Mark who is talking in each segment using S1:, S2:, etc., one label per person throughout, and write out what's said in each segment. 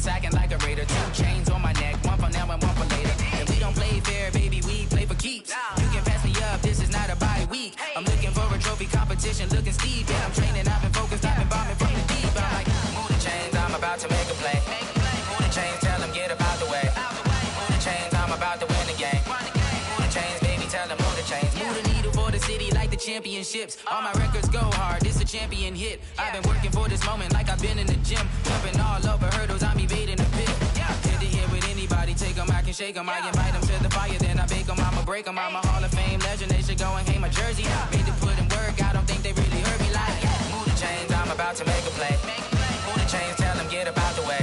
S1: sacking like a raider. 2 chains on my neck, one for now and one for later. If we don't play fair, baby, we play for keeps. You can pass me up, this is not a bye week. I'm looking for a trophy competition, looking steep. Yeah, I'm training, I've been focused, I've been bombing from the deep. I'm like, move the chains, I'm about to make a play. Move the chains, tell them get about the way. Move the chains, I'm about to win the game. Move the chains, baby, tell them move the chains. Move the needle for the city like the championships. All my records go hard, this a champion hit. I've been working for this moment like I've been in the gym. Jumping all over hurdles, I'm evading the pit. Hit to hit with anybody, take them, I can shake them. I invite them to the fire, then I bake them, I'ma break them. I'm a Hall of Fame legend, they should go and hang my jersey. Made to put in work, I don't think they really heard me like, move the chains, I'm about to make a play. Move the chains, tell them get about the way.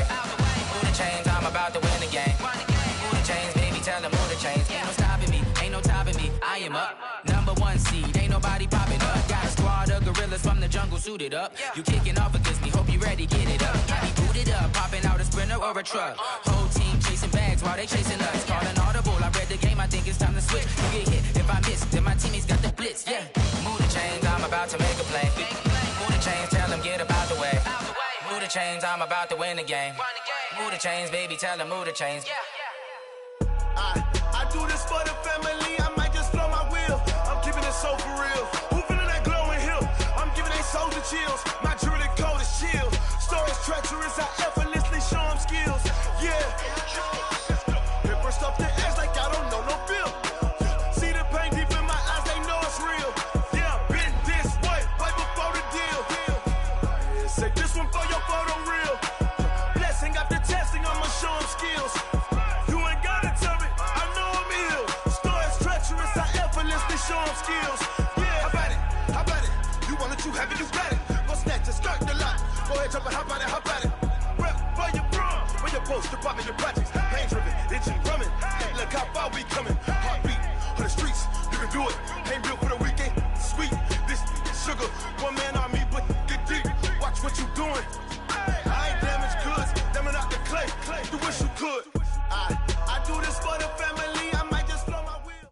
S1: Move the chains, I'm about to win the game. Move the chains, baby, tell them move the chains. Ain't no stopping me, ain't no topping me, I am up. Number 1 seed, ain't nobody popping up. Got a squad of gorillas from the jungle suited up. You kicking off against me, hope you ready, get it up. I be booted up, popping out a sprinter or a truck. Whole team chasing bags while they chasing us. Calling audible, I read the game, I think it's time to switch. You get hit, if I miss, then my teammates got the blitz, yeah. Move the chains, I'm about to make a play. Move the chains, tell them get about the way. Move the chains, I'm about to win the game. Move the chains, baby, tell them move the chains.
S2: I do this for the family, I might just blow my wheel. I'm keeping it so for real. Who feeling that glowing hill? I'm giving they soldier chills. My jewelry code is chill. Stories treacherous, I effortlessly show them skills. Yeah. Paper stuff the edge like I don't know no bill. See the pain deep in my eyes, they know it's real. Yeah, been this way, way before the deal. Say this one for your photo reel. Blessing after testing, I'ma show them skills. You ain't gotta tell me, I know I'm ill. Stories treacherous, I effortlessly show them skills. Yeah, how about it? You want it, you have it, you got it. Go snatch it, skirt the lot. Go ahead, jump it, how about it? Rep for your bro, for your post, your poppin', your projects. Pain driven, itching, drumming. Look how far we coming. Heartbeat on the streets, you can do it. Ain't built for the weekend, sweet. This sugar, one man army, but get deep. Watch what you doing. I ain't damaged goods, damn it out the clay. You wish you could. I do this for the family, I might just blow my wheel.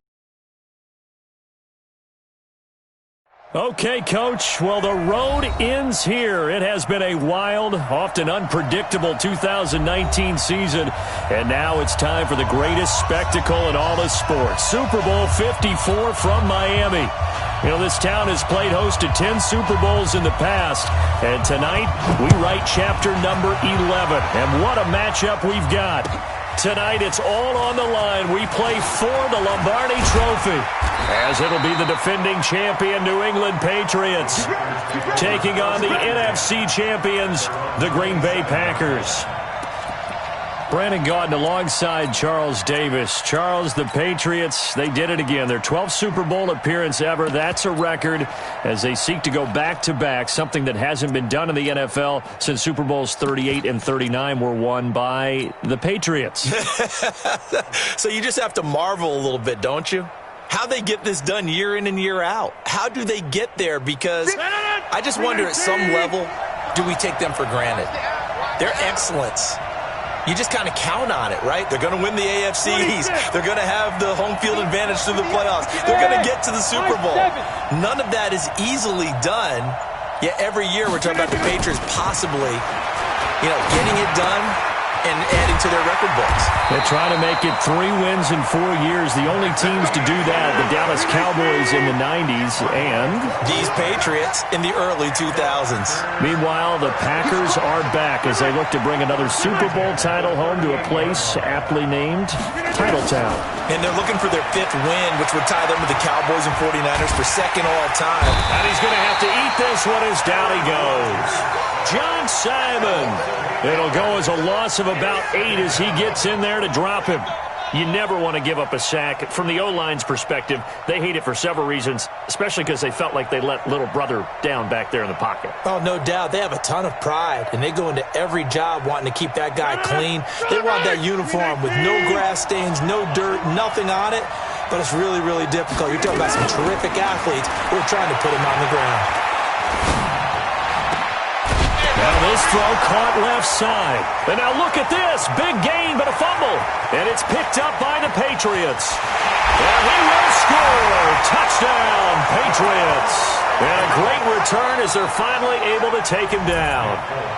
S3: Okay, Coach. Well, the road ends here. It has been a wild, often unpredictable 2019 season. And now it's time for the greatest spectacle in all of sports. Super Bowl 54 from Miami. You know, this town has played host to 10 Super Bowls in the past. And tonight, we write chapter number 11. And what a matchup we've got. Tonight, it's all on the line. We play for the Lombardi Trophy, as it'll be the defending champion New England Patriots taking on the NFC champions, the Green Bay Packers. Brandon Gaudin alongside Charles Davis. Charles, the Patriots, they did it again. Their 12th Super Bowl appearance ever. That's a record as they seek to go back-to-back, something that hasn't been done in the NFL since Super Bowls 38 and 39 were won by the Patriots.
S4: So you just have to marvel a little bit, don't you? How they get this done year in and year out. How do they get there? Because I just wonder at some level, do we take them for granted? Their excellence. You just kind of count on it, right? They're going to win the AFC East. They're going to have the home field advantage through the playoffs. They're going to get to the Super Bowl. None of that is easily done, yet every year we're talking about the Patriots possibly, getting it done and adding to their record books.
S3: They're trying to make it 3 wins in 4 years. The only teams to do that, the Dallas Cowboys in the 90s and
S4: these Patriots in the early 2000s.
S3: Meanwhile, the Packers are back as they look to bring another Super Bowl title home to a place aptly named Titletown.
S4: And they're looking for their 5th win, which would tie them with the Cowboys and 49ers for 2nd all time.
S3: And he's going to have to eat this one as down he goes. John Simon. It'll go as a loss of about 8 as he gets in there to drop him. You never want to give up a sack. From the O-line's perspective, they hate it for several reasons, especially because they felt like they let little brother down back there in the pocket.
S4: Oh, no doubt. They have a ton of pride, and they go into every job wanting to keep that guy clean. They want that uniform with no grass stains, no dirt, nothing on it. But it's really, really difficult. You're talking about some terrific athletes who are trying to put him on the ground.
S3: Now this throw caught left side. And now look at this. Big gain, but a fumble. And it's picked up by the Patriots. And he will score. Touchdown, Patriots. And a great return as they're finally able to take him down.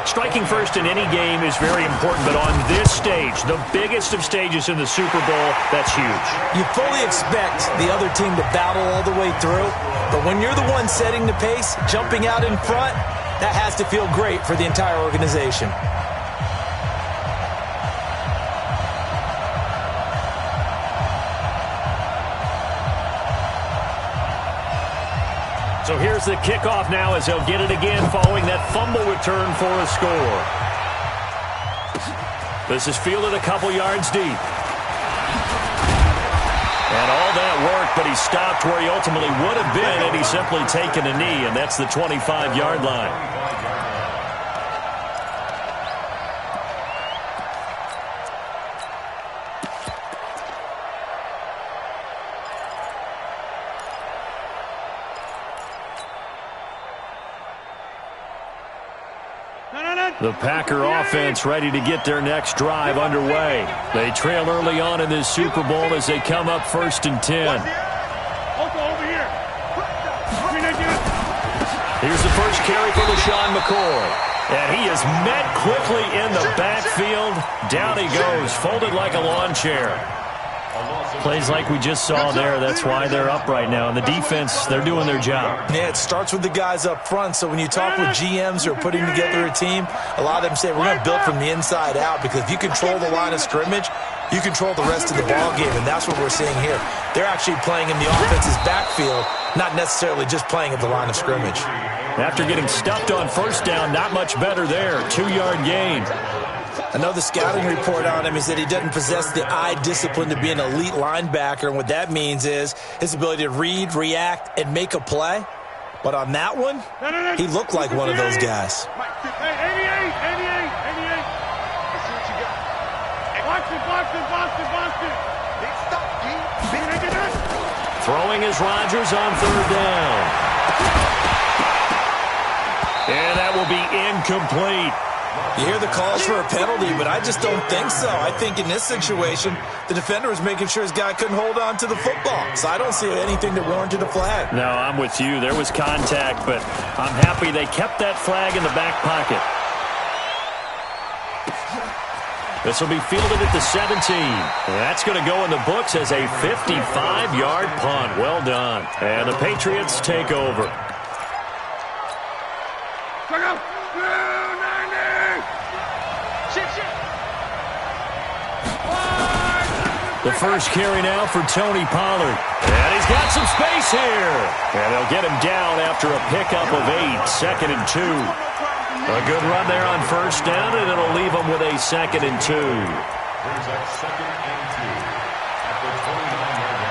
S3: Striking first in any game is very important, but on this stage, the biggest of stages in the Super Bowl, that's huge.
S4: You fully expect the other team to battle all the way through, but when you're the one setting the pace, jumping out in front, that has to feel great for the entire organization.
S3: So here's the kickoff now as they'll get it again following that fumble return for a score. This is fielded a couple yards deep. And all that work, but he stopped where he ultimately would have been had he simply taken a knee, and that's the 25-yard line. The Packer offense ready to get their next drive underway. They trail early on in this Super Bowl as they come up 1st and 10. Here's the first carry for LaShawn McCoy. And he is met quickly in the backfield. Down he goes, folded like a lawn chair. Plays like we just saw there. That's why they're up right now. And the defense, they're doing their job.
S4: Yeah, it starts with the guys up front. So when you talk with GMs who are putting together a team, a lot of them say we're going to build from the inside out, because if you control the line of scrimmage, you control the rest of the ball game, and that's what we're seeing here. They're actually playing in the offense's backfield, not necessarily just playing at the line of scrimmage.
S3: After getting stuffed on first down, not much better there. 2-yard gain.
S4: Another scouting report on him is that he doesn't possess the eye discipline to be an elite linebacker, and what that means is his ability to read, react, and make a play. But on that one, he looked like one of those guys.
S3: Throwing is Rodgers on 3rd down. And that will be incomplete.
S4: You hear the calls for a penalty, but I just don't think so. I think in this situation, the defender was making sure his guy couldn't hold on to the football. So I don't see anything that warranted a flag.
S3: No, I'm with you. There was contact, but I'm happy they kept that flag in the back pocket. This will be fielded at the 17. That's going to go in the books as a 55-yard punt. Well done. And the Patriots take over. The first carry now for Tony Pollard. And he's got some space here. And they'll get him down after a pickup of 8. 2nd and 2. A good run there on first down, and it'll leave him with a 2nd and 2.
S5: There's a 2nd and 2 at the 29-yard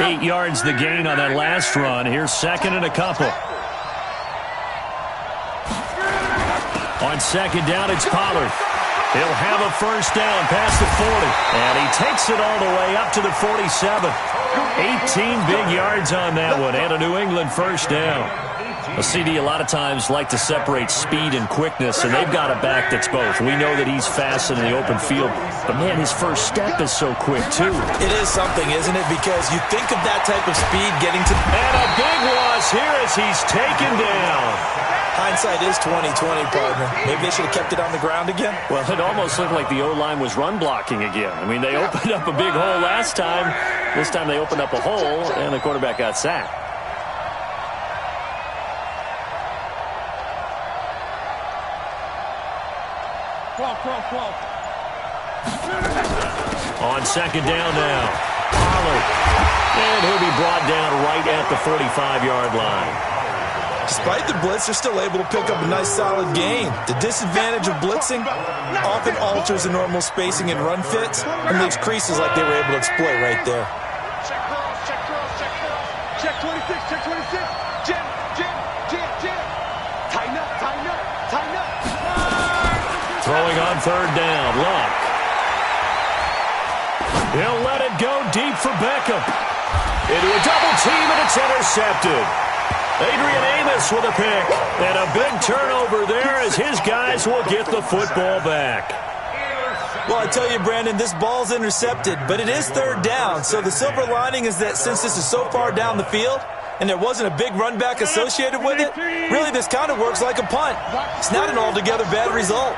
S5: line.
S3: 8 yards the gain on that last run. Here's 2nd and a couple. On 2nd down, it's Pollard. He'll have a first down past the 40. And he takes it all the way up to the 47. 18 big yards on that one, and a New England first down. A CD a lot of times like to separate speed and quickness, and they've got a back that's both. We know that he's fast in the open field, but man, his first step is so quick too.
S4: It is something, isn't it? Because you think of that type of speed getting to...
S3: And a big loss here as he's taken down.
S4: Hindsight is 20/20, partner. Maybe they should have kept it on the ground again.
S3: Well, it almost looked like the O-line was run blocking again. I mean, they opened up a big hole last time. This time they opened up a hole, and the quarterback got sacked. On 2nd down now, Pollard. And he'll be brought down right at the 45-yard line.
S4: Despite the blitz, they're still able to pick up a nice solid gain. The disadvantage of blitzing often alters the normal spacing and run fits and leaves creases like they were able to exploit right there.
S2: Check cross, check cross, check cross. Check 26, check 26. Jam, jam, jam, jam. Tighten up, tighten up, tighten up.
S3: Throwing on 3rd down, Luck. He'll let it go deep for Beckham. Into a double team, and it's intercepted. Adrian Amos with a pick. And a big turnover there as his guys will get the football back.
S4: Well, I tell you, Brandon, this ball's intercepted, but it is third down. So the silver lining is that since this is so far down the field and there wasn't a big run back associated with it, really this kind of works like a punt. It's not an altogether bad result.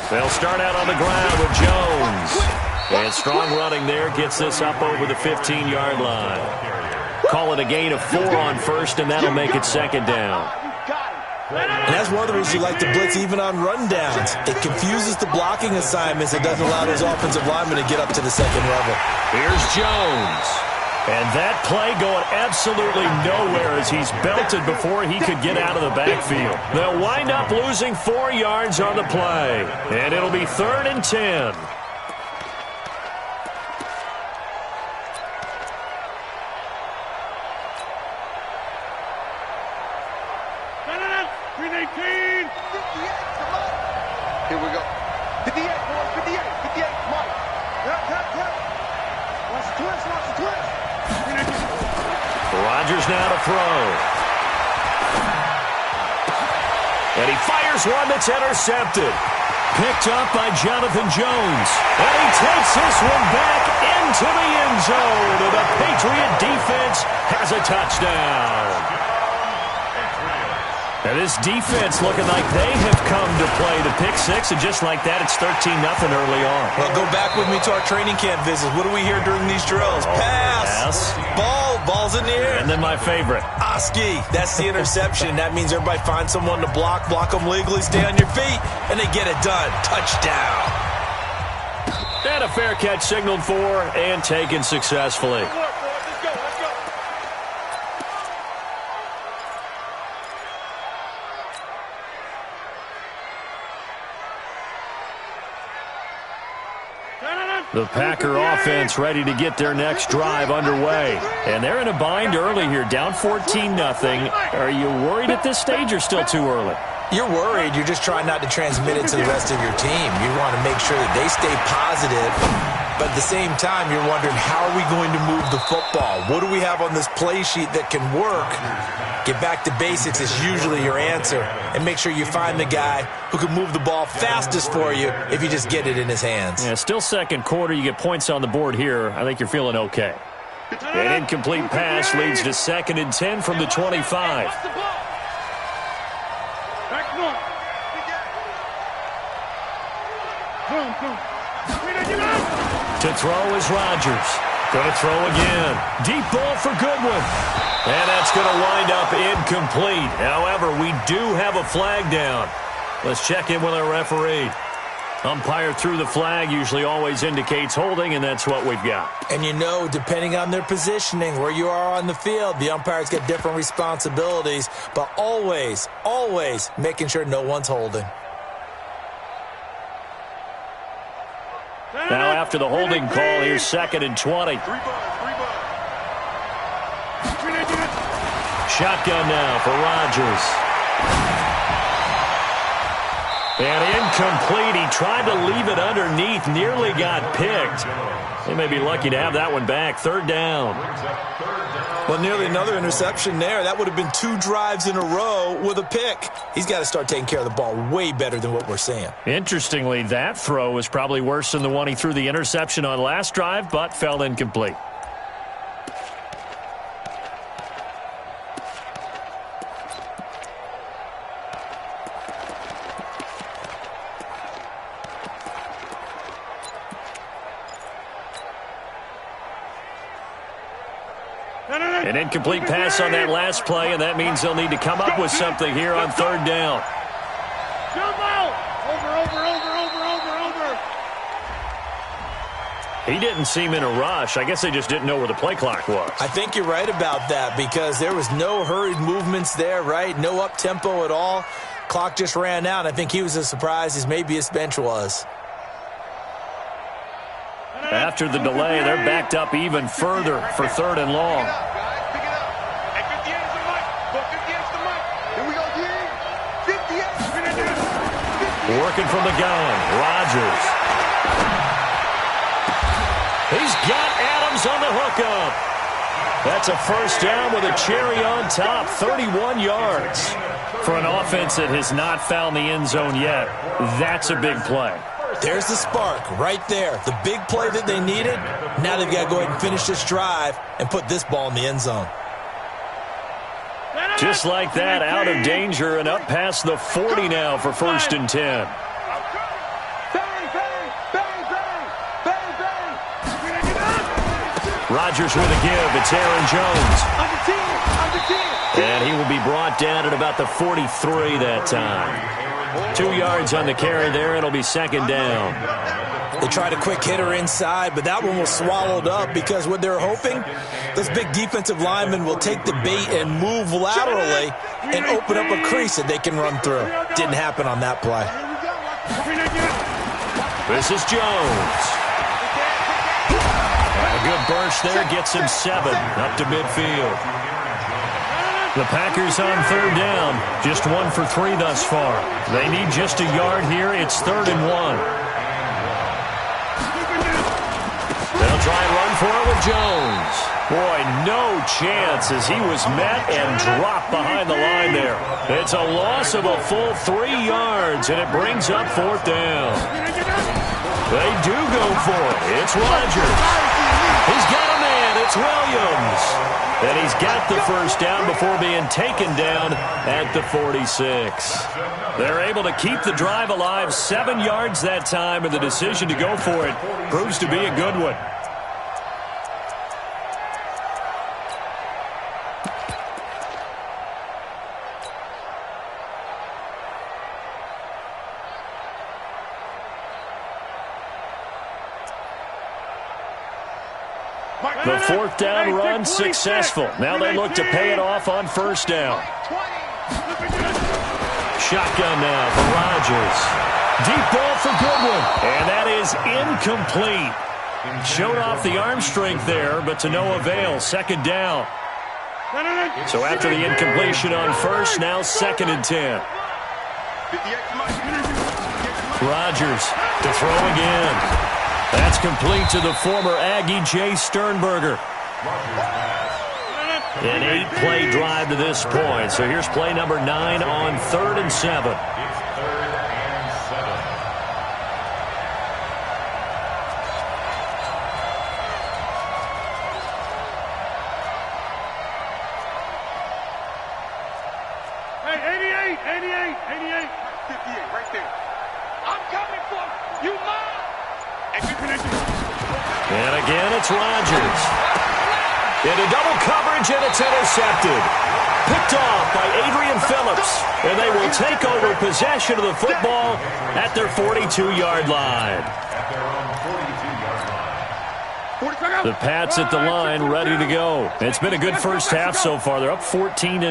S3: They'll start out on the ground with Jones. And strong running there gets this up over the 15-yard line. Call it a gain of 4 on first, and that'll make it second down.
S4: And that's one of the reasons you like to blitz even on rundowns. It confuses the blocking assignments. It doesn't allow those offensive linemen to get up to the second level.
S3: Here's Jones. And that play going absolutely nowhere as he's belted before he could get out of the backfield. They'll wind up losing 4 yards on the play. And it'll be 3rd and 10.
S6: Here we go. 58, boys, 58, 58, Mike. Yep. Watch the twist.
S3: Rodgers now to throw. And he fires one that's intercepted. Picked up by Jonathan Jones. And he takes this one back into the end zone. And the Patriot defense has a touchdown. Now this defense looking like they have come to play the pick six, and just like that, it's 13-0 early on.
S4: Well, go back with me to our training camp visits. What do we hear during these drills? Pass. Ball's in the air.
S3: And then my favorite.
S4: Oski. That's the interception. That means everybody finds someone to block them legally, stay on your feet, and they get it done. Touchdown.
S3: And a fair catch signaled for and taken successfully. The Packer offense ready to get their next drive underway. And they're in a bind early here, down 14-0. Are you worried at this stage or still too early?
S4: You're worried. You're just trying not to transmit it to the rest of your team. You want to make sure that they stay positive. But at the same time, you're wondering, how are we going to move the football? What do we have on this play sheet that can work? Get back to basics is usually your answer. And make sure you find the guy who can move the ball fastest for you if you just get it in his hands.
S3: Yeah, still second quarter. You get points on the board here. I think you're feeling okay. An incomplete pass leads to 2nd and 10 from the 25. To throw is Rodgers. Going to throw again. Deep ball for Goodwin. And that's going to wind up incomplete. However, we do have a flag down. Let's check in with our referee. Umpire threw the flag, usually always indicates holding, and that's what we've got.
S4: And you know, depending on their positioning, where you are on the field, the umpire's got different responsibilities, but always making sure no one's holding.
S3: Now after the holding call, here's 2nd and 20. Shotgun now for Rodgers. And incomplete. He tried to leave it underneath, nearly got picked. They may be lucky to have that one back. 3rd down.
S4: Well, nearly another interception there. That would have been 2 drives in a row with a pick. He's got to start taking care of the ball way better than what we're seeing.
S3: Interestingly, that throw was probably worse than the one he threw the interception on last drive, but fell incomplete. An incomplete pass on that last play, and that means they'll need to come up with something here on 3rd down.
S6: Jump out! Over.
S3: He didn't seem in a rush. I guess they just didn't know where the play clock was.
S4: I think you're right about that because there was no hurried movements there, right? No up-tempo at all. Clock just ran out. I think he was as surprised as maybe his bench was.
S3: After the delay, they're backed up even further for 3rd and long. Working from the gun, Rodgers. He He's got Adams on the hookup. That's a first down with a cherry on top, 31 yards. For an offense that has not found the end zone yet, that's a big play.
S4: There's the spark right there. The big play that they needed. Now they've got to go ahead and finish this drive and put this ball in the end zone.
S3: Just like that, out of danger and up past the 40 now for 1st and 10. Rodgers with a give. It's Aaron Jones. And he will be brought down at about the 43 that time. 2 yards on the carry there. It'll be 2nd down.
S4: They tried a quick hitter inside, but that one was swallowed up because what they're hoping, those big defensive linemen will take the bait and move laterally and open up a crease that they can run through. Didn't happen on that play.
S3: This is Jones. A good burst there gets him 7 up to midfield. The Packers on 3rd down. Just 1 for 3 thus far. They need just a yard here. It's 3rd and 1. They'll try and run for it with Jones. Boy, no chance as he was met and dropped behind the line there. It's a loss of a full 3 yards, and it brings up 4th down. They do go for it. It's Rodgers. He's got a man. It's Williams. And he's got the first down before being taken down at the 46. They're able to keep the drive alive, 7 yards that time, and the decision to go for it proves to be a good one. The 4th down run successful. Now they look to pay it off on 1st down. Shotgun now for Rodgers. Deep ball for Goodwin. And that is incomplete. Showed off the arm strength there, but to no avail. 2nd down. So after the incompletion on 1st, now 2nd and 10. Rodgers to throw again. That's complete to the former Aggie, Jay Sternberger. An 8-play drive to this point. So here's play number 9 on 3rd and 7.
S6: Hey, 88, 88, 88, 58, right there. I'm coming for you, mom.
S3: And again, it's Rodgers. Into double coverage, and it's intercepted. Picked off by Adrian Phillips. And they will take over possession of the football at their 42-yard line. The Pats at the line, ready to go. It's been a good first half so far. They're up 14-0.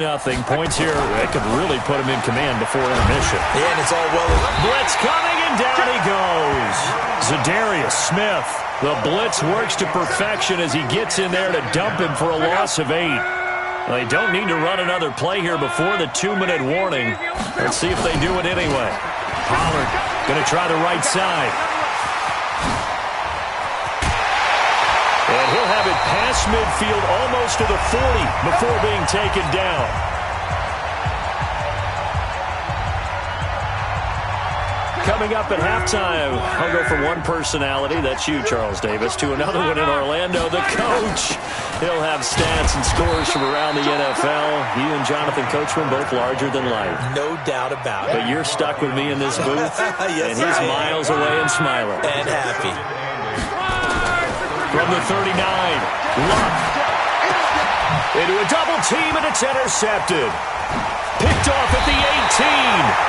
S3: Points here, they could really put them in command before intermission.
S4: Yeah, and it's all well.
S3: Blitz coming, and down he goes. Zadarius Smith. The blitz works to perfection as he gets in there to dump him for a loss of 8. They don't need to run another play here before the 2-minute warning. Let's see if they do it anyway. Pollard going to try the right side. And he'll have it past midfield almost to the 40 before being taken down. Coming up at halftime, I'll go from one personality, that's you, Charles Davis, to another one in Orlando, the coach. He'll have stats and scores from around the NFL. You and Jonathan Coachman both larger than life.
S4: No doubt about it.
S3: But you're stuck with me in this booth,
S4: yes,
S3: and he's miles away and smiling.
S4: And happy.
S3: From the 39, Luck. Into a double team, and it's intercepted. Picked off at the 18,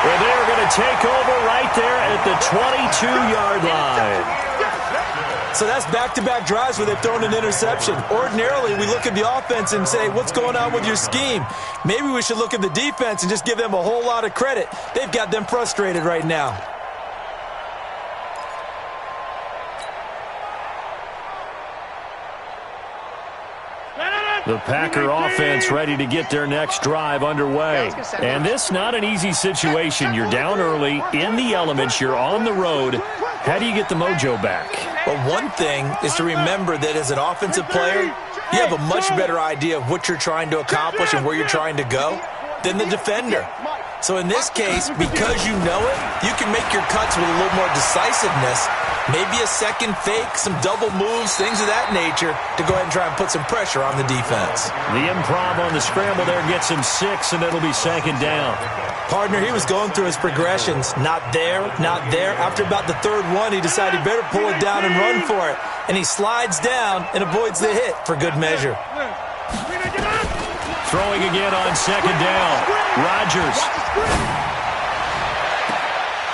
S3: where they're going to take over right there at the 22-yard line.
S4: So that's back-to-back drives where they've thrown an interception. Ordinarily, we look at the offense and say, what's going on with your scheme? Maybe we should look at the defense and just give them a whole lot of credit. They've got them frustrated right now.
S3: The Packer offense ready to get their next drive underway. And this not an easy situation. You're down early, in the elements, you're on the road. How do you get the mojo back?
S4: Well, one thing is to remember that as an offensive player, you have a much better idea of what you're trying to accomplish and where you're trying to go than the defender. So in this case, because you know it, you can make your cuts with a little more decisiveness, maybe a second fake, some double moves, things of that nature, to go ahead and try and put some pressure on the defense.
S3: The improv on the scramble there gets him 6, and it'll be second down.
S4: Partner, he was going through his progressions. Not there, not there. After about the third one, he decided he better pull it down and run for it. And he slides down and avoids the hit for good measure.
S3: Throwing again on second down. Rodgers.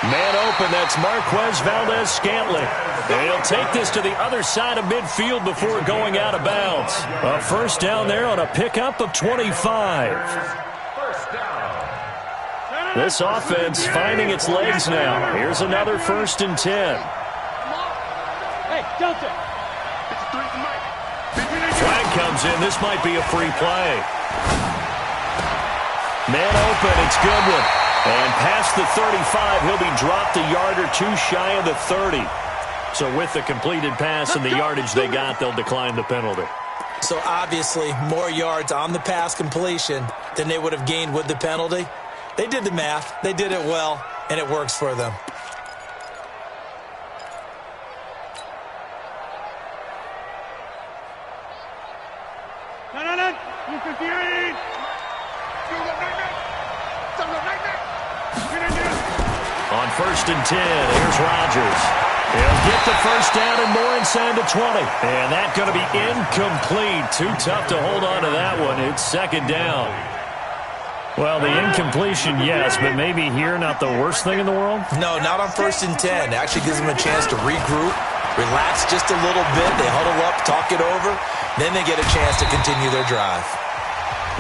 S3: Man open, that's Marquez Valdez-Scantling. And he'll take this to the other side of midfield before going out of bounds. A first down there on a pickup of 25. This offense finding its legs now. Here's another 1st and 10.
S6: Hey, Delta.
S3: Flag comes in. This might be a free play. Man open, it's Goodwin. And past the 35, he'll be dropped a yard or two shy of the 30. So with the completed pass and the yardage they got, they'll decline the penalty.
S4: So obviously, more yards on the pass completion than they would have gained with the penalty. They did the math, they did it well, and it works for them.
S3: On 1st and 10, here's Rodgers. He'll get the first down and more inside the 20. And that's going to be incomplete. Too tough to hold on to that one. It's second down. Well, the incompletion, yes, but maybe here not the worst thing in the world?
S4: No, not on 1st and 10. It actually gives them a chance to regroup, relax just a little bit. They huddle up, talk it over. Then they get a chance to continue their drive.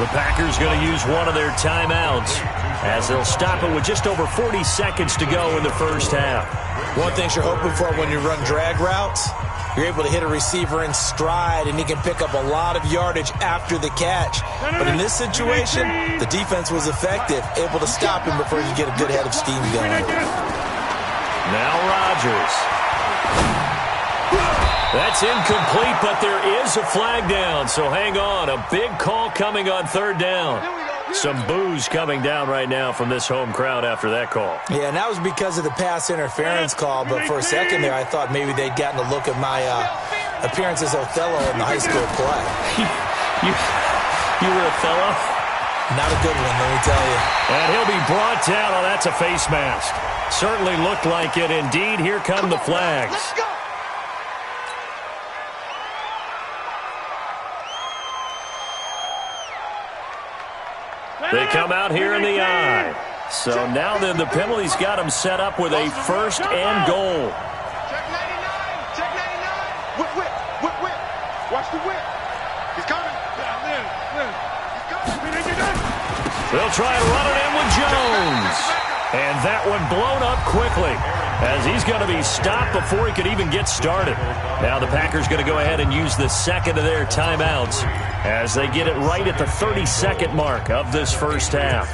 S3: The Packers going to use one of their timeouts as they'll stop it with just over 40 seconds to go in the first half.
S4: One thing you're hoping for when you run drag routes, you're able to hit a receiver in stride, and he can pick up a lot of yardage after the catch. But in this situation, the defense was effective, able to stop him before you get a good head of steam going.
S3: Now Rodgers. That's incomplete, but there is a flag down, so hang on. A big call coming on 3rd down. Some boos coming down right now from this home crowd after that call.
S4: Yeah, and that was because of the pass interference call, but for a second there I thought maybe they'd gotten a look at my appearance as Othello in the high school play.
S3: You were Othello?
S4: Not a good one, let me tell you.
S3: And he'll be brought down. Oh, that's a face mask. Certainly looked like it. Indeed, here come the flags.
S6: Let's go.
S3: They come out here in the eye. So now then the penalty's got them set up with a 1st and goal.
S6: Check 99. Check 99. Whip, whip, whip, whip. Watch the whip. He's coming. He's coming.
S3: They'll try to run it in with Jones. And that one blown up quickly as he's going to be stopped before he could even get started. Now the Packers going to go ahead and use the second of their timeouts as they get it right at the 30-second mark of this first half.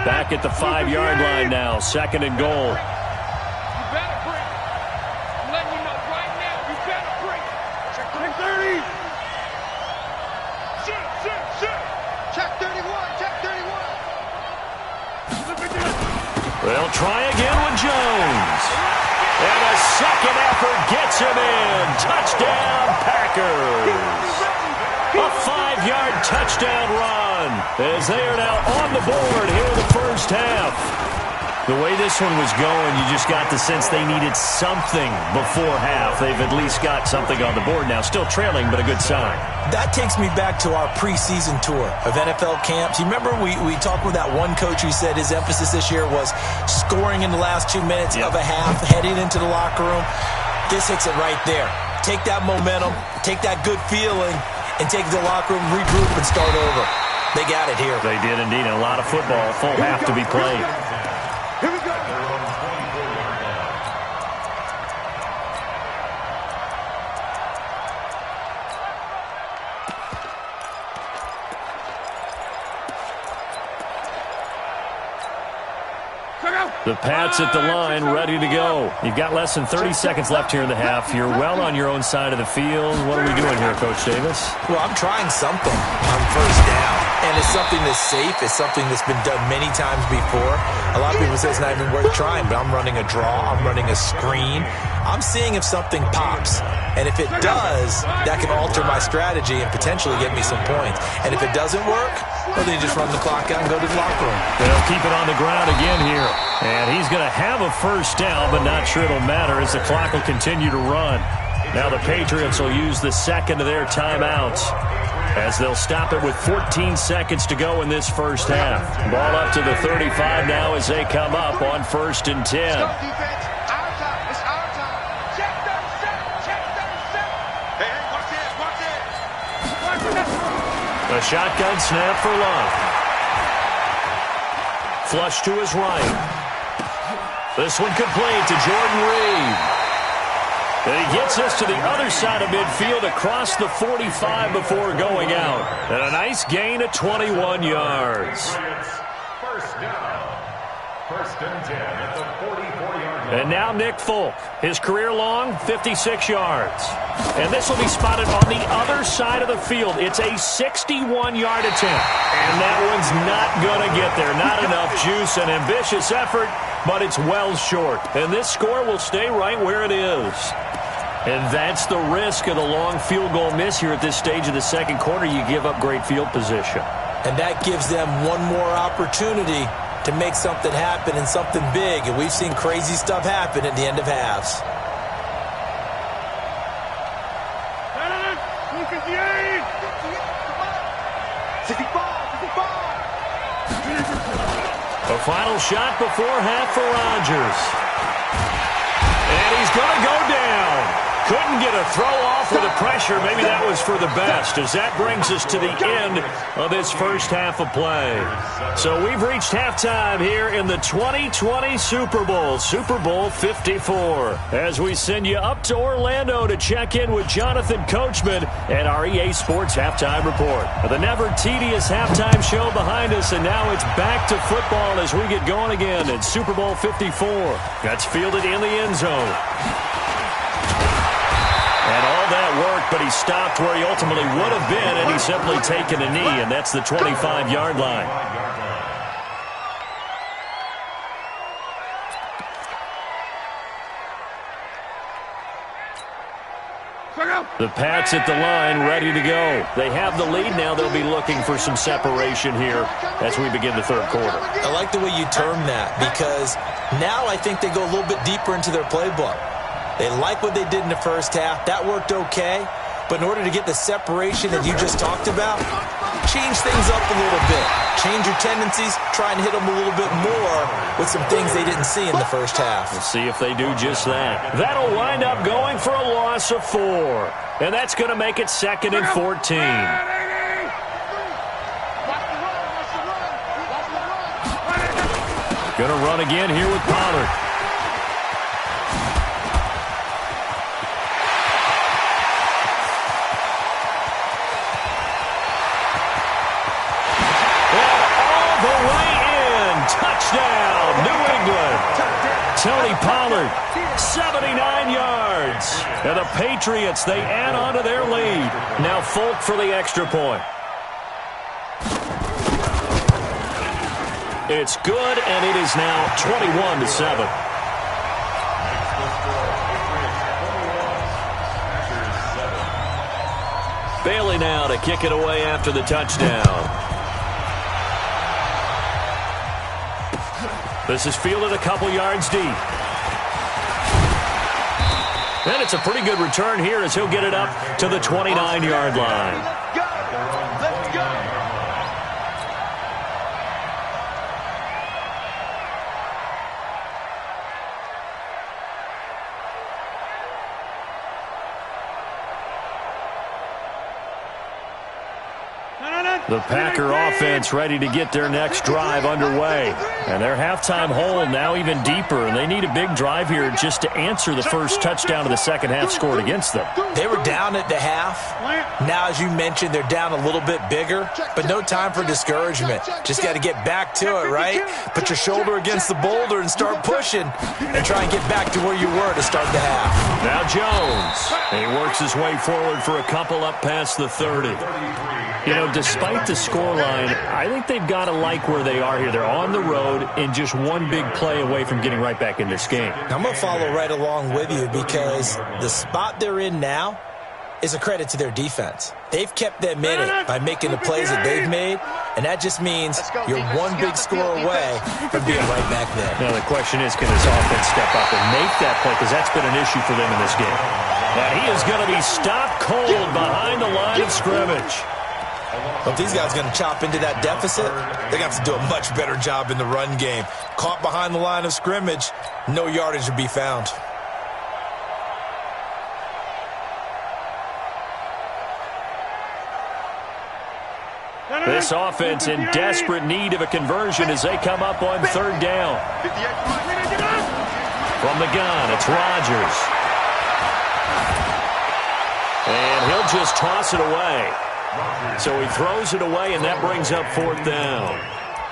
S3: Back at the 5-yard line now, 2nd and goal.
S6: You better break. I'm letting you know right now, you better break. Check 30. Shit. Check 31. Check 31.
S3: They'll try again with Jones. And a second effort gets him in. Touchdown, Packers. A 5-yard touchdown run as they are now on the board here in the first half. The way this one was going, you just got the sense they needed something before half. They've at least got something on the board now. Still trailing, but a good sign.
S4: That takes me back to our preseason tour of NFL camps. You remember we talked with that one coach who said his emphasis this year was scoring in the last 2 minutes of a half, heading into the locker room. This hits it right there. Take that momentum, take that good feeling, and take it to the locker room, regroup, and start over. They got it here.
S3: They did indeed. A lot of football, full half to be played.
S6: Here we go.
S3: The Pats at the line, ready to go. You've got less than 30 seconds left here in the half. You're well on your own side of the field. What are we doing here, Coach Davis?
S4: Well, I'm trying something on first down. And it's something that's safe. It's something that's been done many times before. A lot of people say it's not even worth trying, but I'm running a draw. I'm running a screen. I'm seeing if something pops. And if it does, that can alter my strategy and potentially get me some points. And if it doesn't work, well, then you just run the clock out and go to the locker room.
S3: They'll keep it on the ground again here. And he's going to have a first down, but not sure it'll matter as the clock will continue to run. Now the Patriots will use the second of their timeouts, as they'll stop it with 14 seconds to go in this first half. Ball up to the 35 now as they come up on 1st and 10.
S6: Go defense. Our time. It's our time. Check them set. Check them set. Hey, watch this. Watch this. Watch this.
S3: A shotgun snap for Love. Flush to his right. This one complete to Jordan Reed. And he gets us to the other side of midfield across the 45 before going out. And a nice gain of 21 yards.
S5: First down. 1st and 10 at the 44-yard line.
S3: And now Nick Folk. His career long, 56 yards. And this will be spotted on the other side of the field. It's a 61-yard attempt. And that one's not going to get there. Not enough juice. An ambitious effort, but it's well short. And this score will stay right where it is. And that's the risk of the long field goal miss here at this stage of the second quarter. You give up great field position.
S4: And that gives them one more opportunity to make something happen and something big. And we've seen crazy stuff happen at the end of halves.
S3: A final shot before half for Rodgers. And he's going to go down. Couldn't get a throw off with the pressure. Maybe that was for the best, as that brings us to the end of this first half of play. So we've reached halftime here in the 2020 Super Bowl, Super Bowl 54. As we send you up to Orlando to check in with Jonathan Coachman and our EA Sports Halftime Report. The never tedious halftime show behind us, and now it's back to football as we get going again in Super Bowl 54. That's fielded in the end zone. And all that work, but he stopped where he ultimately would have been, and he's simply taken a knee, and that's the 25-yard line. The Pats at the line, ready to go. They have the lead now. They'll be looking for some separation here as we begin the third quarter.
S4: I like the way you term that, because now I think they go a little bit deeper into their playbook. They like what they did in the first half. That worked okay. But in order to get the separation that you just talked about, change things up a little bit. Change your tendencies. Try and hit them a little bit more with some things they didn't see in the first half.
S3: We'll see if they do just that. That'll wind up going for a loss of 4. And that's going to make it 2nd and 14. Going to run again here with Pollard. Touchdown, New England. Tony Pollard, 79 yards. And the Patriots, they add on to their lead. Now Folk for the extra point. It's good, and it is now 21-7. Bailey now to kick it away after the touchdown. This is fielded a couple yards deep. And it's a pretty good return here as he'll get it up to the 29-yard line.
S6: Let's go. Let's go.
S3: The Packer offense ready to get their next drive underway. And their halftime hole now even deeper, and they need a big drive here just to answer the first touchdown of the second half scored against them.
S4: They were down at the half. Now, as you mentioned, they're down a little bit bigger, but no time for discouragement. Just got to get back to it, right? Put your shoulder against the boulder and start pushing and try and get back to where you were to start the half.
S3: Now Jones. And he works his way forward for a couple up past the 30. You know, despite the scoreline, I think they've got to like where they are here. They're on the road and just one big play away from getting right back in this game.
S4: I'm going to follow right along with you because the spot they're in now is a credit to their defense. They've kept them in it by making the plays that they've made, and that just means you're one big score away from being right back there.
S3: Now the question is, can this offense step up and make that play? Because that's been an issue for them in this game. And he is going to be stopped cold behind the line of scrimmage.
S4: Well, if these guys are going to chop into that deficit, they're going to have to do a much better job in the run game. Caught behind the line of scrimmage, no yardage to be found.
S3: This offense in desperate need of a conversion as they come up on third down. From the gun, it's Rodgers. And he'll just toss it away. So he throws it away, and that brings up fourth down.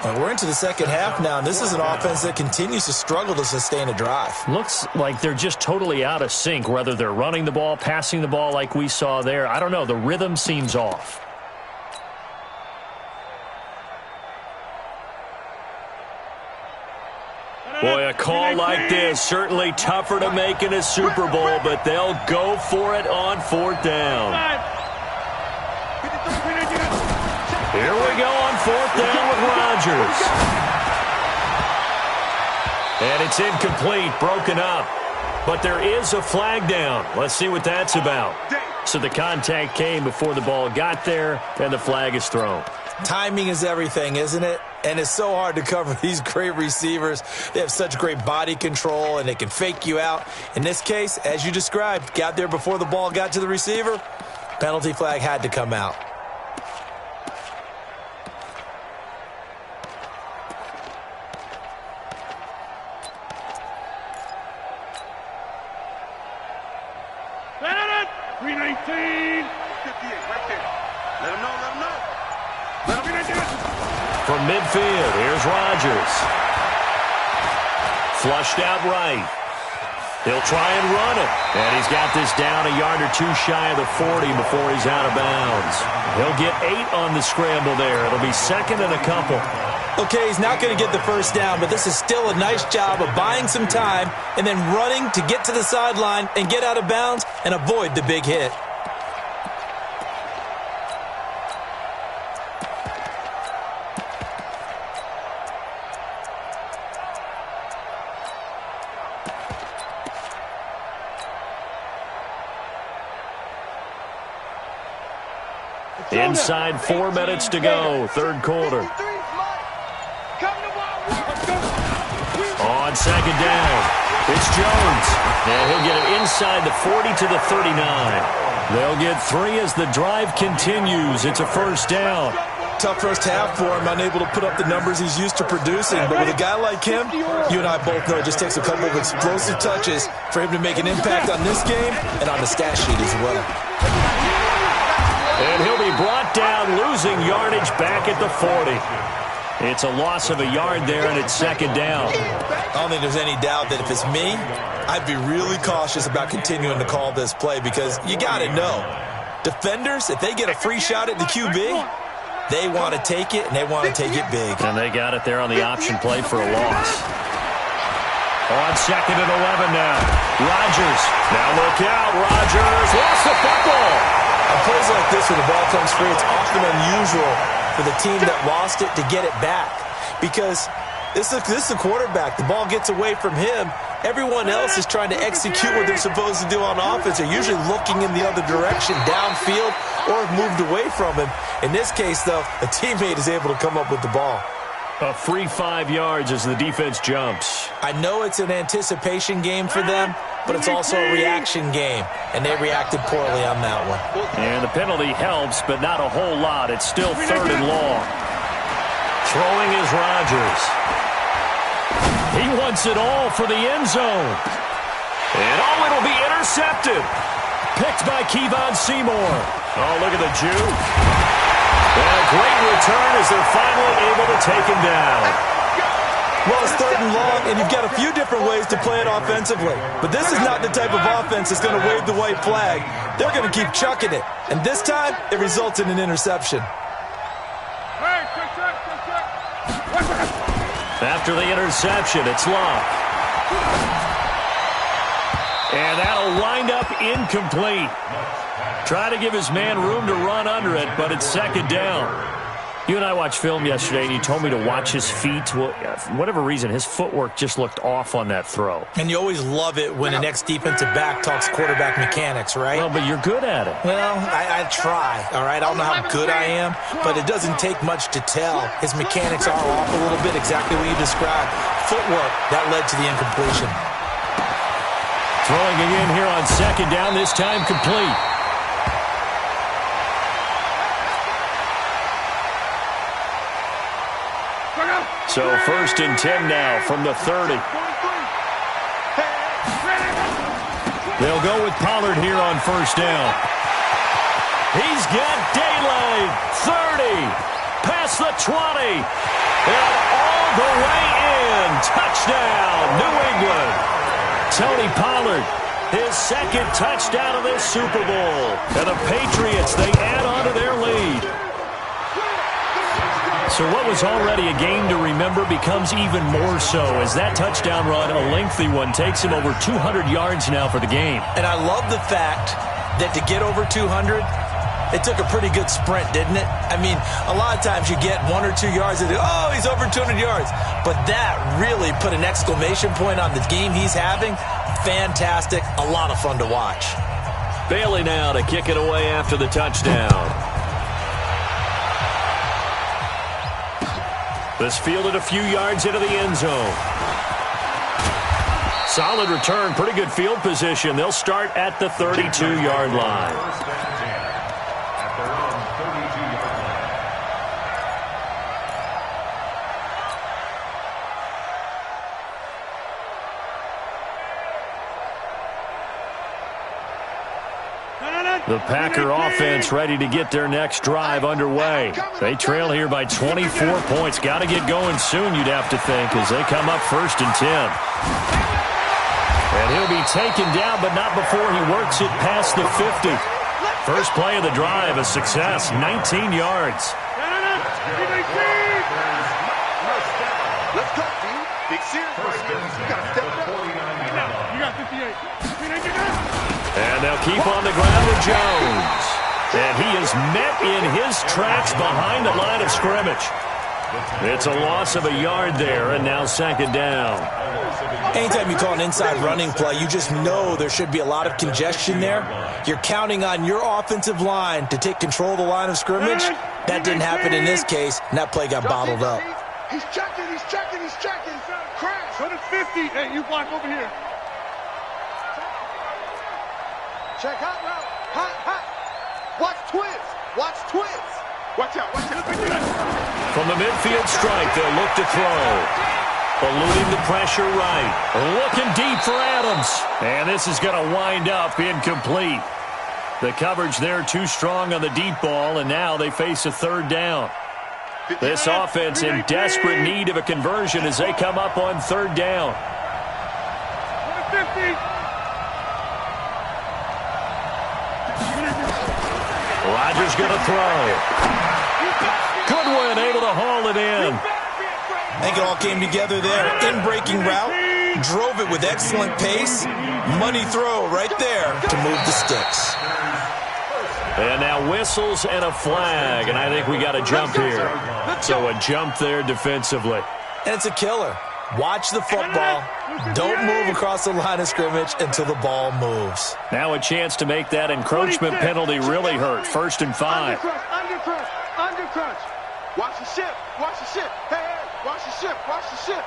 S4: And we're into the second half now, and this is an offense that continues to struggle to sustain a drive.
S3: Looks like they're just totally out of sync, whether they're running the ball, passing the ball like we saw there. I don't know. The rhythm seems off. Boy, a call like this, certainly tougher to make in a Super Bowl, but they'll go for it on fourth down. Here we go on fourth down with Rodgers. And it's incomplete, broken up. But there is a flag down. Let's see what that's about. So the contact came before the ball got there, and the flag is thrown.
S4: Timing is everything, isn't it? And it's so hard to cover these great receivers. They have such great body control, and they can fake you out. In this case, as you described, got there before the ball got to the receiver. Penalty flag had to come out.
S3: From midfield, here's Rodgers. Flushed out right. He'll try and run it. And he's got this down a yard or two shy of the 40 before he's out of bounds. He'll get 8 on the scramble there. It'll be second and a couple.
S4: Okay, he's not going to get the first down, but this is still a nice job of buying some time and then running to get to the sideline and get out of bounds and avoid the big hit.
S3: Inside 4 minutes to go, third quarter. On second down, it's Jones. And he'll get it inside the 40 to the 39. They'll get 3 as the drive continues. It's a first down.
S4: Tough first half for him, unable to put up the numbers he's used to producing. But with a guy like him, you and I both know it just takes a couple of explosive touches for him to make an impact on this game and on the stat sheet as well.
S3: And he'll be brought down, losing yardage back at the 40. It's a loss of a yard there, and it's second down.
S4: I don't think there's any doubt that if it's me, I'd be really cautious about continuing to call this play because you got to know, defenders, if they get a free shot at the QB, they want to take it, and they want to take it big.
S3: And they got it there on the option play for a loss. On second and 11 now. Rodgers. Now look out. Rodgers lost the football.
S4: On plays like this where the ball comes free, it's often unusual for the team that lost it to get it back because this is the quarterback. The ball gets away from him. Everyone else is trying to execute what they're supposed to do on offense. They're usually looking in the other direction, downfield, or have moved away from him. In this case, though, a teammate is able to come up with the ball.
S3: A free 5 yards as the defense jumps.
S4: I know it's an anticipation game for them, but it's also a reaction game, and they reacted poorly on that one.
S3: And the penalty helps, but not a whole lot. It's still 3rd and long. Throwing is Rodgers. He wants it all for the end zone. And it'll be intercepted. Picked by Kevon Seymour. Oh, look at the juke. And a great return as they're finally able to take him down.
S4: Well, it's 3rd and long, and you've got a few different ways to play it offensively. But this is not the type of offense that's going to wave the white flag. They're going to keep chucking it. And this time, it results in an interception.
S3: After the interception, it's Locke. And that'll wind up incomplete. Try to give his man room to run under it, but it's 2nd down. You and I watched film yesterday, and you told me to watch his feet. Well, for whatever reason, his footwork just looked off on that throw.
S4: And you always love it when an ex-defensive back talks quarterback mechanics, right?
S3: Well, but you're good at it.
S4: Well, I try, all right? I don't know how good I am, but it doesn't take much to tell. His mechanics are off a little bit, exactly what you described. Footwork, that led to the incompletion.
S3: Throwing again here on 2nd down, this time complete. So 1st and 10 now from the 30. They'll go with Pollard here on 1st down. He's got daylight. 30. Past the 20. And all the way in. Touchdown, New England. Tony Pollard, his 2nd touchdown of this Super Bowl. And the Patriots, they add on to their lead. So what was already a game to remember becomes even more so as that touchdown run, a lengthy one, takes him over 200 yards now for the game.
S4: And I love the fact that to get over 200, it took a pretty good sprint, didn't it? I mean, a lot of times you get 1 or 2 yards and oh, he's over 200 yards. But that really put an exclamation point on the game he's having. Fantastic. A lot of fun to watch.
S3: Bailey now to kick it away after the touchdown. This fielded a few yards into the end zone. Solid return, pretty good field position. They'll start at the 32-yard line. The Packer offense ready to get their next drive underway. They trail here by 24 points. Got to get going soon, you'd have to think, as they come up 1st and 10. And he'll be taken down, but not before he works it past the 50. First play of the drive, a success, 19 yards.
S6: Let's go, team. Big series. You got to step it up. You got 58.
S3: And they'll keep on the ground with Jones. And he is met in his tracks behind the line of scrimmage. It's a loss of a yard there, and now 2nd down.
S4: Anytime you call an inside running play, you just know there should be a lot of congestion there. You're counting on your offensive line to take control of the line of scrimmage. That didn't happen in this case, and that play got bottled up.
S6: He's checking. Crash. 150. Hey, you block over here. Check hot route. Hot. Watch twins. Watch twins. Watch out.
S3: From the midfield strike, they'll look to throw. Eluding the pressure right. Looking deep for Adams. And this is going to wind up incomplete. The coverage there too strong on the deep ball, and now they face a 3rd down. This offense in desperate need of a conversion as they come up on 3rd down.
S6: 150.
S3: Rodgers going to throw. Goodwin able to haul it in.
S4: I think it all came together there. In-breaking route, drove it with excellent pace. Money throw right there to move the sticks.
S3: And now whistles and a flag, and I think we got a jump here. So a jump there defensively.
S4: And it's a killer. Watch the football. Don't move across the line of scrimmage until the ball moves.
S3: Now a chance to make that encroachment penalty really hurt. 1st and 5.
S6: Under crunch. Watch the ship. Hey. Watch the ship. Watch the ship.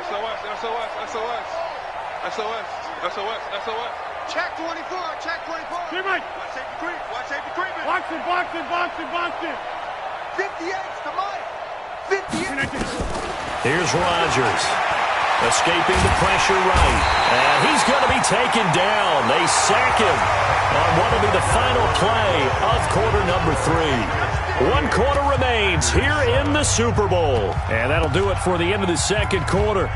S6: SOS. SOS. SOS. SOS. SOS. SOS. Check 24. Check 24.
S2: Teammate.
S6: Watch safety creep. Watch safety creeping.
S2: Box it, box it, box it, box it.
S6: 58's the mic. 58.
S3: Here's Rodgers. Escaping the pressure right. And he's going to be taken down. They sack him on what will be the final play of quarter number 3. 1 quarter remains here in the Super Bowl. And that'll do it for the end of the second quarter.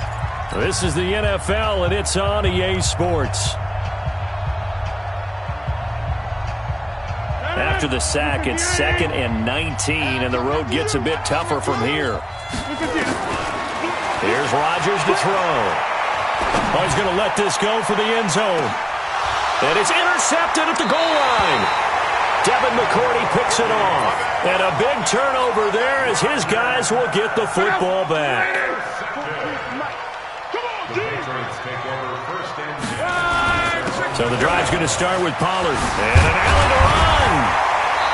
S3: This is the NFL, and it's on EA Sports. After the sack, it's 2nd and 19, and the road gets a bit tougher from here. Here's Rodgers to throw. Oh, he's going to let this go for the end zone. And it's intercepted at the goal line. Devin McCourty picks it off. And a big turnover there as his guys will get the football back. So the drive's going to start with Pollard. And an alley to run.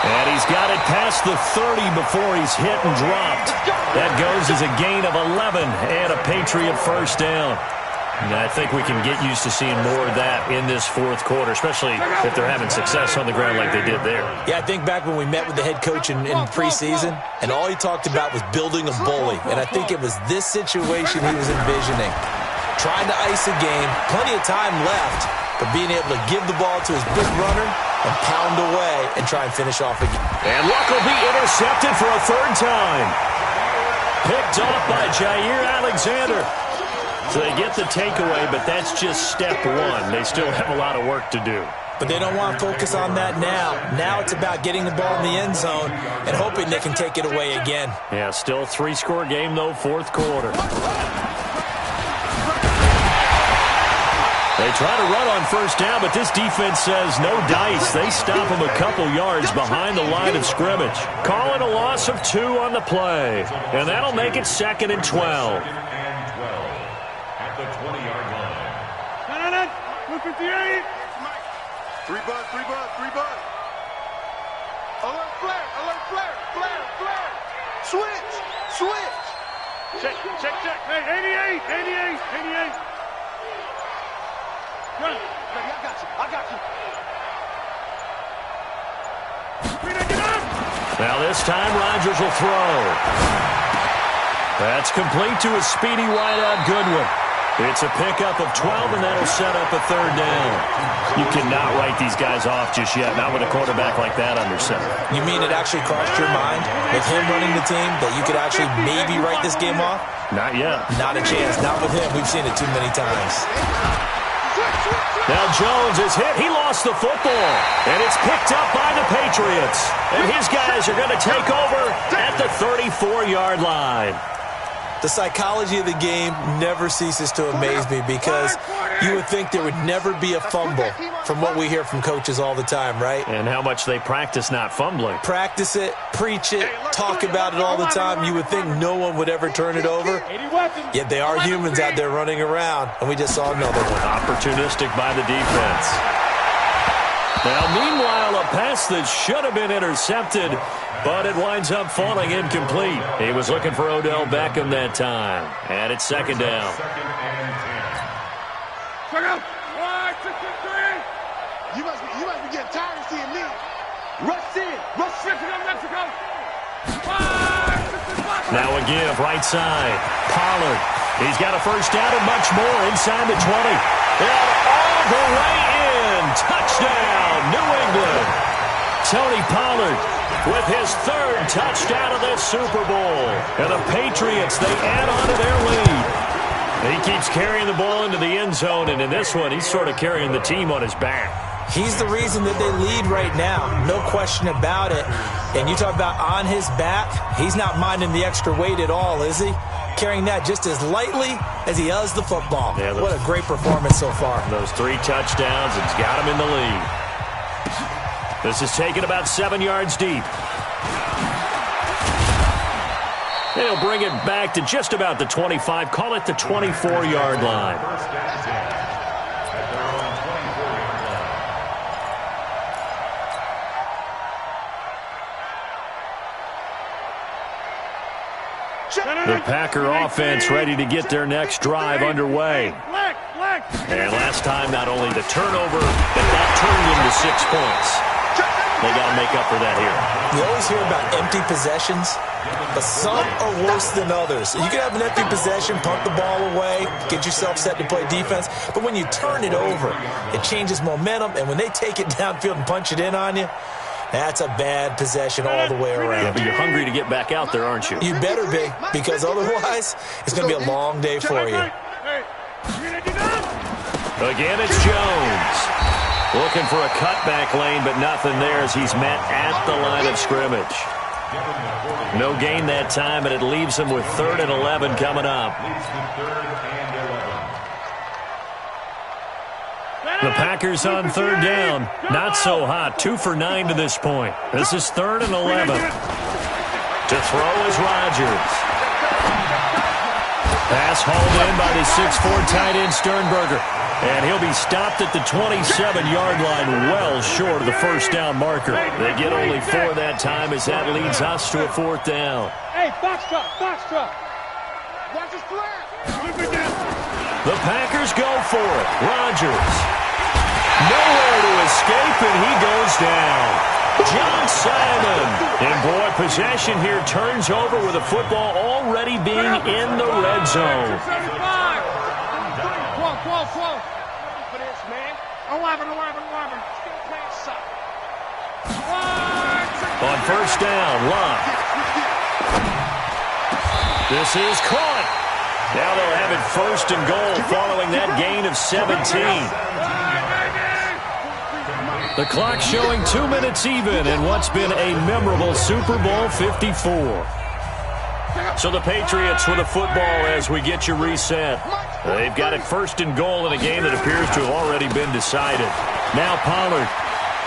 S3: And he's got it past the 30 before he's hit and dropped. That goes as a gain of 11 and a Patriot first down. And I think we can get used to seeing more of that in this fourth quarter, especially if they're having success on the ground like they did there.
S4: Yeah, I think back when we met with the head coach in preseason, and all he talked about was building a bully. And I think it was this situation he was envisioning. Trying to ice a game, plenty of time left, but being able to give the ball to his big runner and pound away and try and finish off again.
S3: And Luck will be intercepted for a 3rd time. Picked off by Jair Alexander. So they get the takeaway, but that's just step 1. They still have a lot of work to do.
S4: But they don't want to focus on that now. Now it's about getting the ball in the end zone and hoping they can take it away again.
S3: Yeah, still 3-score game, though, 4th quarter. They try to run on 1st down, but this defense says no dice. They stop him a couple yards behind the line of scrimmage. Calling a loss of 2 on the play. And that'll make it 2nd and 12.
S5: At the 20-yard line.
S2: 258.
S6: 3 bud, 3 bud, 3 bud. Alert flare, alert flare, flare, flare. Switch, switch.
S2: Check, check, check. Hey, 88, 88, 88. Run.
S6: Ready, I got you, I got you.
S3: Now this time Rodgers will throw. That's complete to a speedy wideout Goodwin. It's a pickup of 12, and that'll set up a 3rd down. You cannot write these guys off just yet, not with a quarterback like that under center.
S4: You mean it actually crossed your mind with him running the team that you could actually maybe write this game off?
S3: Not yet.
S4: Not a chance. Not with him. We've seen it too many times.
S3: Now Jones is hit. He lost the football. And it's picked up by the Patriots. And his guys are going to take over at the 34-yard line.
S4: The psychology of the game never ceases to amaze me because you would think there would never be a fumble from what we hear from coaches all the time, right?
S3: And how much they practice not fumbling.
S4: Practice it, preach it, talk about it all the time. You would think no one would ever turn it over. Yet they are humans out there running around, and we just saw another one.
S3: Opportunistic by the defense. Now, meanwhile, a pass that should have been intercepted, but it winds up falling incomplete. He was looking for Odell Beckham that time. And it's 2nd down.
S2: Check out. 1, 6, 3.
S6: You must be getting tired of seeing me. Rush in. Rush
S2: Mexico, Mexico. 5, 6, 5.
S3: Now a give, right side. Pollard. He's got a 1st down and much more inside the 20. And all the way in. Touchdown, New England. Tony Pollard with his 3rd touchdown of this Super Bowl. And the Patriots, they add on to their lead. He keeps carrying the ball into the end zone, and in this one, he's sort of carrying the team on his back.
S4: He's the reason that they lead right now. No question about it. And you talk about on his back, he's not minding the extra weight at all, is he? Carrying that just as lightly as he does the football. Yeah, what a great performance so far.
S3: Those 3 touchdowns, it's got him in the lead. This is taken about 7 yards deep. And he'll bring it back to just about the 25. Call it the 24-yard line.
S6: Check.
S3: The Packer offense ready to get their next drive underway. And last time, not only the turnover, but that turned into 6 points. They got to make up for that here.
S4: You always hear about empty possessions, but some are worse than others. You can have an empty possession, punt the ball away, get yourself set to play defense, but when you turn it over, it changes momentum, and when they take it downfield and punch it in on you, that's a bad possession all the way around.
S3: Yeah, but you're hungry to get back out there, aren't you?
S4: You better be, because otherwise, it's going to be a long day for you.
S3: Again, it's Jones. Looking for a cutback lane, but nothing there as he's met at the line of scrimmage. No gain that time, and it leaves him with 3rd and 11 coming up. The Packers on 3rd down. Not so hot. 2 for 9 to this point. This is 3rd and 11. To throw is Rodgers. Pass hauled in by the 6'4" tight end Sternberger. And he'll be stopped at the 27-yard line, well short of the first down marker. They get only 4 that time as that leads us to a 4th down.
S6: Hey, box truck, box truck. Watch his flag.
S3: The Packers go for it. Rodgers. Nowhere to escape, and he goes down. John Simon. And boy, possession here turns over with the football already being in the red zone.
S6: 12. For this, man. 11. Still playing suck.
S3: On first down, Locke. This is caught. Now they'll have it 1st and goal following that gain of 17. The clock showing 2 minutes even in what's been a memorable Super Bowl 54. So the Patriots with a football as we get you reset. They've got it 1st and goal in a game that appears to have already been decided. Now Pollard.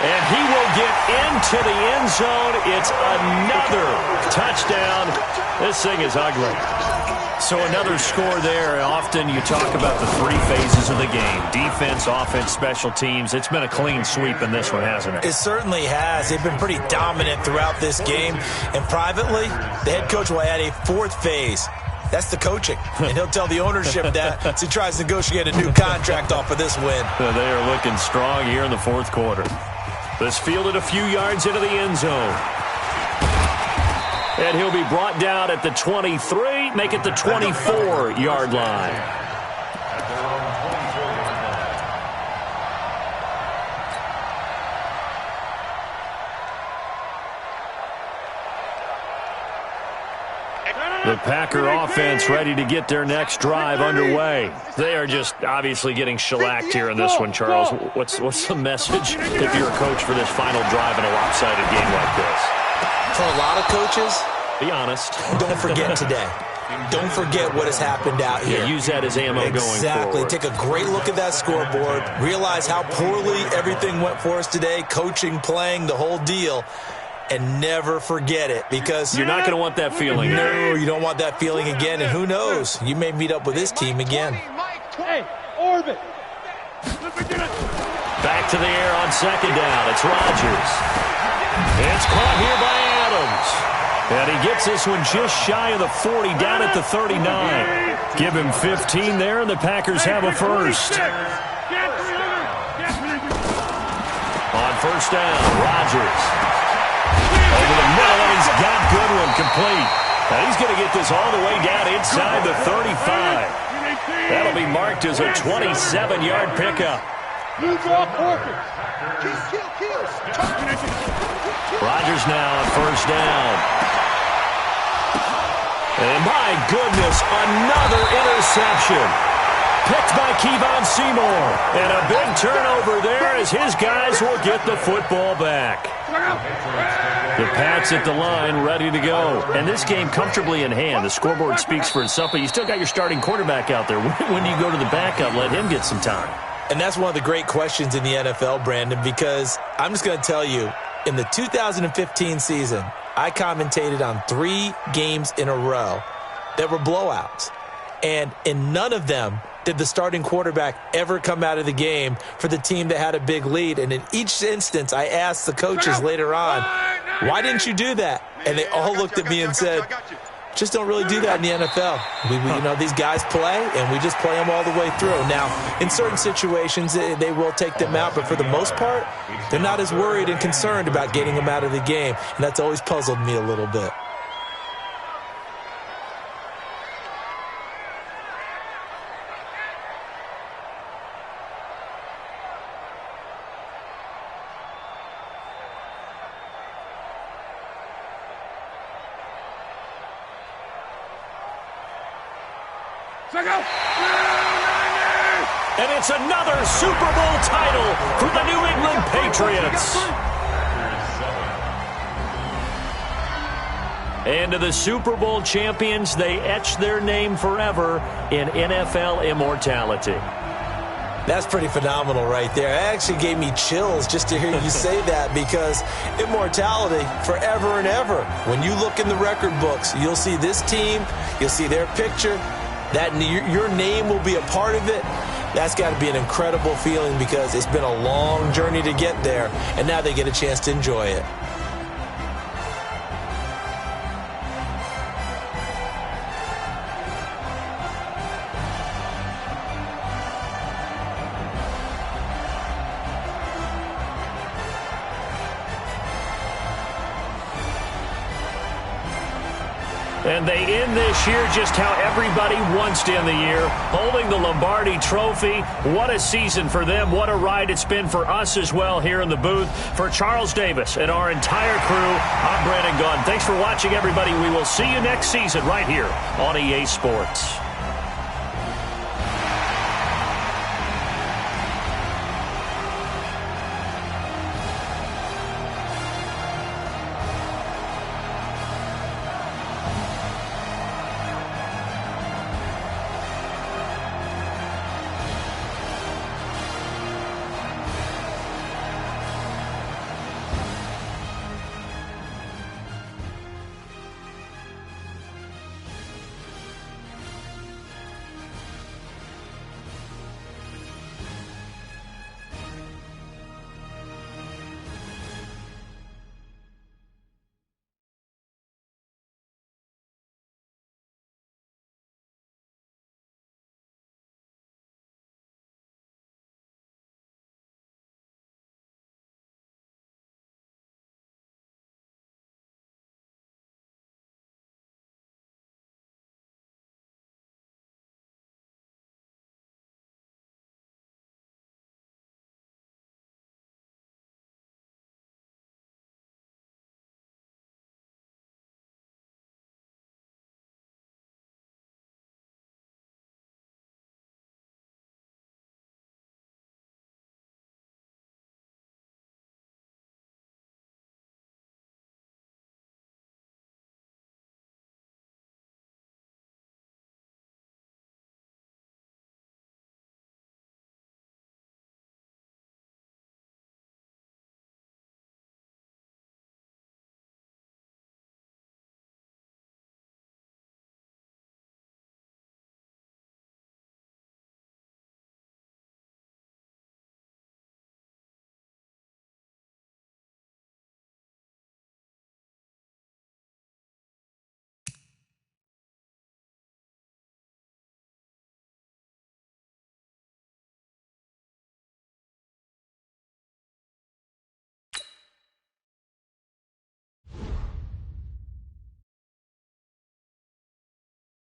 S3: And he will get into the end zone. It's another touchdown. This thing is ugly. So another score there. Often you talk about the 3 phases of the game. Defense, offense, special teams. It's been a clean sweep in this one, hasn't it?
S4: It certainly has. They've been pretty dominant throughout this game. And privately, the head coach will add a 4th phase. That's the coaching. And he'll tell the ownership that as he tries to negotiate a new contract off of this win.
S3: They are looking strong here in the 4th quarter. This fielded a few yards into the end zone. And he'll be brought down at the 23, make it the 24-yard line. The Packer offense ready to get their next drive underway. They are just obviously getting shellacked here in this one, Charles. What's the message if you're a coach for this final drive in a lopsided game like this?
S4: For a lot of coaches,
S3: be honest.
S4: Don't forget today. Don't forget what has happened out here.
S3: Yeah, use that as ammo going forward.
S4: Exactly. Take a great look at that scoreboard. Realize how poorly everything went for us today. Coaching, playing, the whole deal. And never forget it, because
S3: you're not going to want that feeling.
S4: No, you don't want that feeling again. And who knows? You may meet up with this team again.
S6: Hey, orbit.
S3: Back to the air on 2nd down. It's Rodgers. It's caught here by Adams. And he gets this one just shy of the 40, down at the 39. Give him 15 there, and the Packers have a first. On first down, Rodgers. Over the middle, and he's got Goodwin complete. Now he's going to get this all the way down inside the 35. That'll be marked as a 27-yard pickup. Rodgers now on first down. And my goodness, another interception. Picked by Kevon Seymour. And a big turnover there as his guys will get the football back. The Pats at the line, ready to go. And this game comfortably in hand. The scoreboard speaks for itself, but you still got your starting quarterback out there. When do you go to the backup, let him get some time?
S4: And that's one of the great questions in the NFL, Brandon, because I'm just going to tell you, in the 2015 season, I commentated on 3 games in a row that were blowouts. And in none of them did the starting quarterback ever come out of the game for the team that had a big lead. And in each instance, I asked the coaches later on, why didn't you do that? And they all looked at me and said, Just don't really do that in the NFL. You know, these guys play, and we just play them all the way through. Now, in certain situations, they will take them out, but for the most part, they're not as worried and concerned about getting them out of the game, and that's always puzzled me a little bit.
S3: And it's another Super Bowl title for the New England Patriots. And to the Super Bowl champions, they etch their name forever in NFL immortality.
S4: That's pretty phenomenal right there. It actually gave me chills just to hear you say that, because immortality forever and ever. When you look in the record books, you'll see this team, you'll see their picture, that your name will be a part of it. That's got to be an incredible feeling, because it's been a long journey to get there, and now they get a chance to enjoy it.
S3: And they end this year just how everybody wants to end the year, holding the Lombardi Trophy. What a season for them. What a ride it's been for us as well here in the booth. For Charles Davis and our entire crew, I'm Brandon Gaudin. Thanks for watching, everybody. We will see you next season right here on EA Sports.